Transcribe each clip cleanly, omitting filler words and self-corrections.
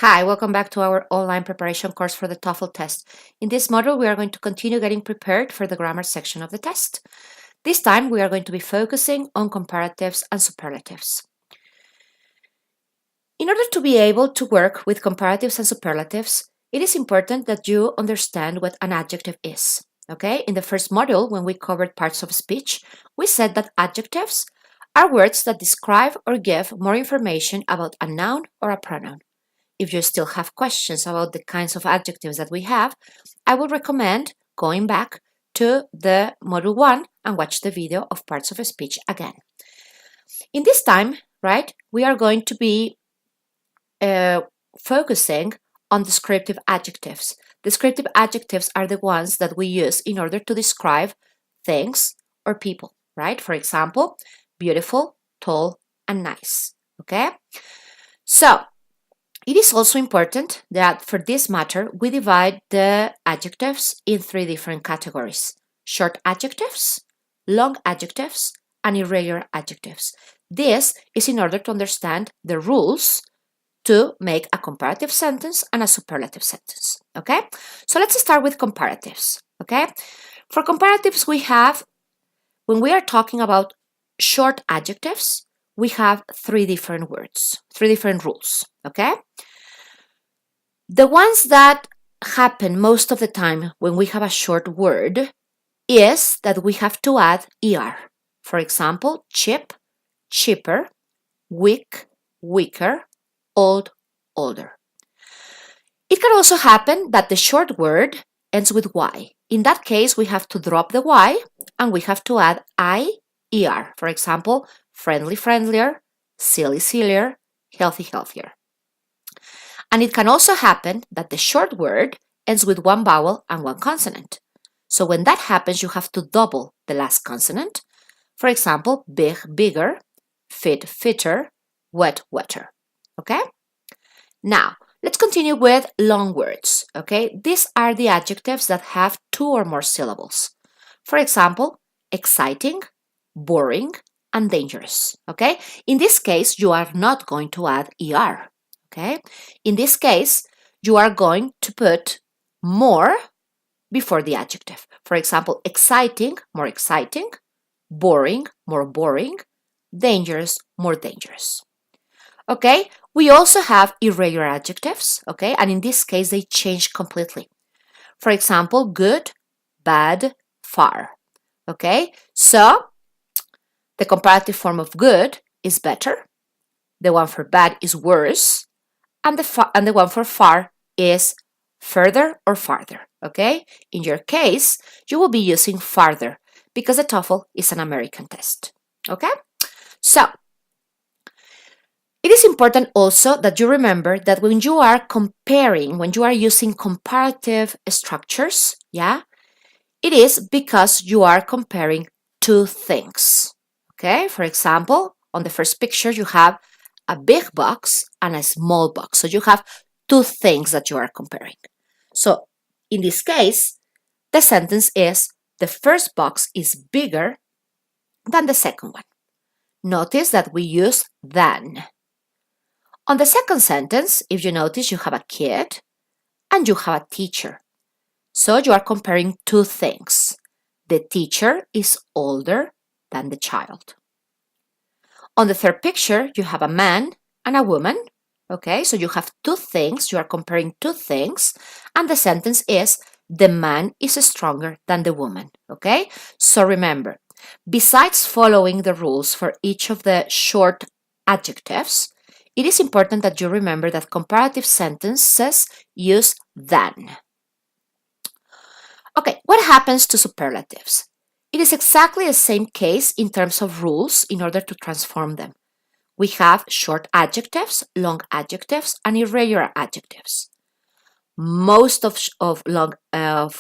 Hi, welcome back to our online preparation course for the TOEFL test. In this module, we are going to continue getting prepared for the grammar section of the test. This time, we are going to be focusing on comparatives and superlatives. In order to be able to work with comparatives and superlatives, it is important that you understand what an adjective is. Okay? In the first module, when we covered parts of speech, we said that adjectives are words that describe or give more information about a noun or a pronoun. If you still have questions about the kinds of adjectives that we have, I would recommend going back to the Module 1 and watch the video of parts of a speech again. In this time, right, we are going to be focusing on descriptive adjectives. Descriptive adjectives are the ones that we use in order to describe things or people, right? For example, beautiful, tall, and nice, okay? So, it is also important that for this matter, we divide the adjectives in three different categories: short adjectives, long adjectives, and irregular adjectives. This is in order to understand the rules to make a comparative sentence and a superlative sentence, okay? So let's start with comparatives, okay? For comparatives, we have, when we are talking about short adjectives, we have three different rules, okay? The ones that happen most of the time when we have a short word is that we have to add ER. For example, cheap, cheaper, weak, weaker, old, older. It can also happen that the short word ends with Y. In that case, we have to drop the Y and we have to add IER. For example, friendly, friendlier, silly, sillier, healthy, healthier. And it can also happen that the short word ends with one vowel and one consonant. So when that happens, you have to double the last consonant. For example, big, bigger, fit, fitter, wet, wetter. Okay? Now, let's continue with long words. Okay? These are the adjectives that have two or more syllables. For example, exciting, boring, and dangerous. Okay? In this case, you are not going to add ER. Okay? In this case, you are going to put more before the adjective. For example, exciting, more exciting, boring, more boring, dangerous, more dangerous. Okay? We also have irregular adjectives, okay? And in this case, they change completely. For example, good, bad, far. Okay? So, the comparative form of good is better. The one for bad is worse. And the one for far is further or farther, okay? In your case, you will be using farther because the TOEFL is an American test, okay? So, it is important also that you remember that when you are comparing, when you are using comparative structures, yeah, it is because you are comparing two things, okay? For example, on the first picture, you have a big box and a small box. So you have two things that you are comparing. So in this case, the sentence is, the first box is bigger than the second one. Notice that we use than. On the second sentence, if you notice, you have a kid and you have a teacher. So you are comparing two things. The teacher is older than the child. On the third picture, you have a man and a woman. Okay, so you have two things. You are comparing two things. And the sentence is, the man is stronger than the woman. Okay, so remember, besides following the rules for each of the short adjectives, it is important that you remember that comparative sentences use than. Okay, what happens to superlatives? It is exactly the same case in terms of rules in order to transform them. We have short adjectives, long adjectives, and irregular adjectives. Most of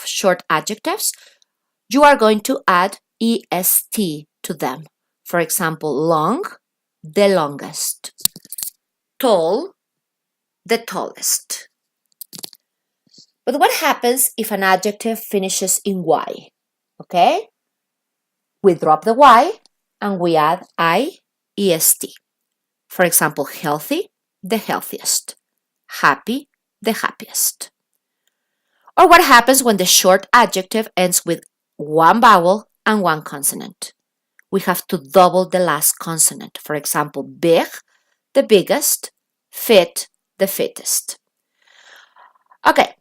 short adjectives, you are going to add est to them. For example, long, the longest. Tall, the tallest. But what happens if an adjective finishes in y? Okay? We drop the y and we add iest. For example, healthy, the healthiest. happy, the happiest. Or what happens when the short adjective ends with one vowel and one consonant? We have to double the last consonant. For example, big, the biggest, fit, the fittest. Okay,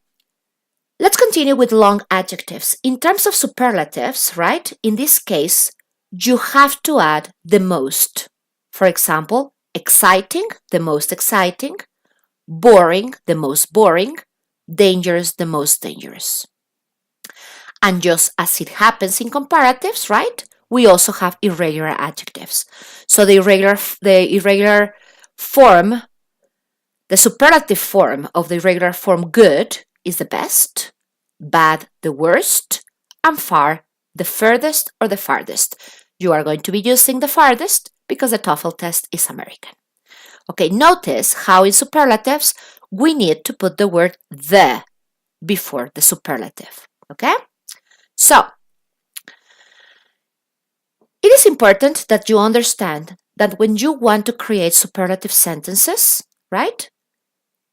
let's continue with long adjectives. In terms of superlatives, right, in this case, you have to add the most. For example, exciting, the most exciting, boring, the most boring, dangerous, the most dangerous. And just as it happens in comparatives, right, we also have irregular adjectives. So the irregular form, the superlative form of the irregular form good is the best, bad the worst, and far the furthest or the farthest. You are going to be using the farthest because the TOEFL test is American. Okay, notice how in superlatives we need to put the word the before the superlative. Okay? So, it is important that you understand that when you want to create superlative sentences, right?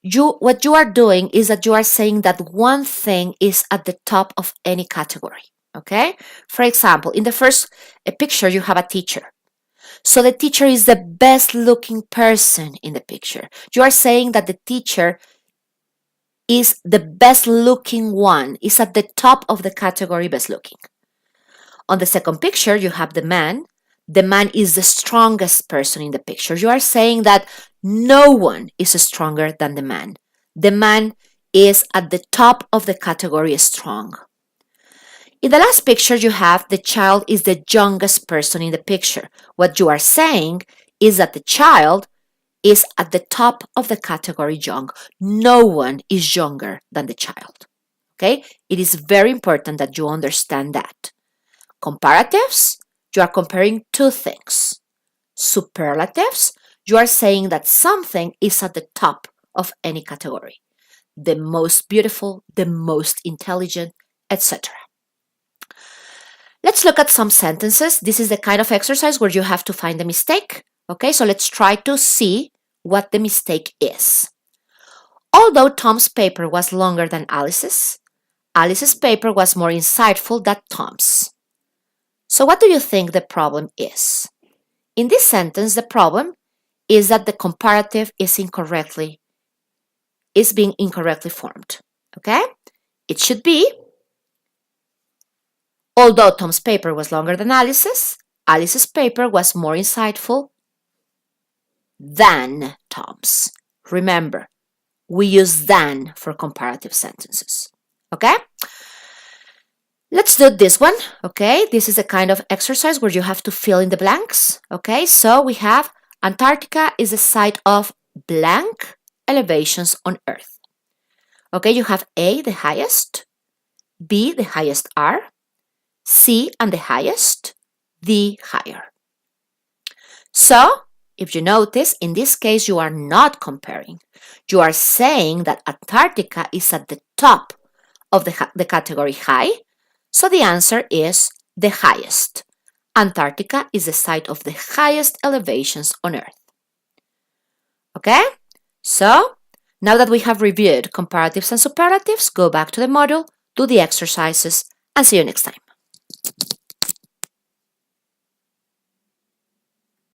What you are doing is that you are saying that one thing is at the top of any category. Okay? For example, in the first picture, you have a teacher. So the teacher is the best looking person in the picture. You are saying that the teacher is the best looking one, is at the top of the category best looking. On the second picture, you have the man. The man is the strongest person in the picture. You are saying that no one is stronger than the man. The man is at the top of the category strong. In the last picture, you have the child is the youngest person in the picture. What you are saying is that the child is at the top of the category young. No one is younger than the child. Okay? It is very important that you understand that. Comparatives, you are comparing two things. Superlatives, you are saying that something is at the top of any category. The most beautiful, the most intelligent, etc. Let's look at some sentences. This is the kind of exercise where you have to find the mistake. Okay, so let's try to see what the mistake is. Although Tom's paper was longer than Alice's, Alice's paper was more insightful than Tom's. So what do you think the problem is? In this sentence, the problem is that the comparative is being incorrectly formed. Okay? It should be, although Tom's paper was longer than Alice's, Alice's paper was more insightful than Tom's. Remember, we use than for comparative sentences. Okay? Let's do this one. Okay? This is a kind of exercise where you have to fill in the blanks. Okay? So we have Antarctica is the site of blank elevations on Earth. Okay? You have A, the highest, B, the highest are, C, and the highest, D, higher. So, if you notice, in this case, you are not comparing. You are saying that Antarctica is at the top of the category high. So the answer is the highest. Antarctica is the site of the highest elevations on Earth. Okay? So, now that we have reviewed comparatives and superlatives, go back to the module, do the exercises, and see you next time.